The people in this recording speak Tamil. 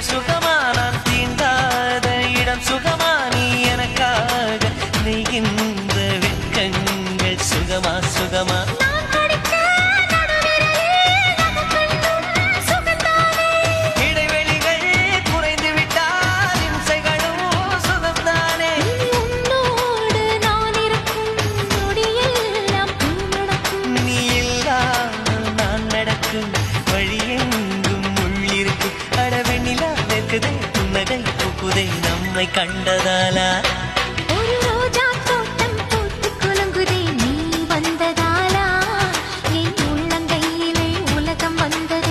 சுகமா நான் தீண்டாத இடம் சுகமா நீ எனக்காக நெய்கின்ற வெட்கங்கள் சுகமா சுகமா இடைவெளிகள் குறைந்து விட்டால் இம்சைகளும் சுகம்தானே நீ இல்லாமல் நான் நடக்கும் வழியெங்கும் உள்ளிருக்கு அடவெண்ணிலா நிற்குதே புன்னகை பூக்குதே நம்மை கண்டதாலா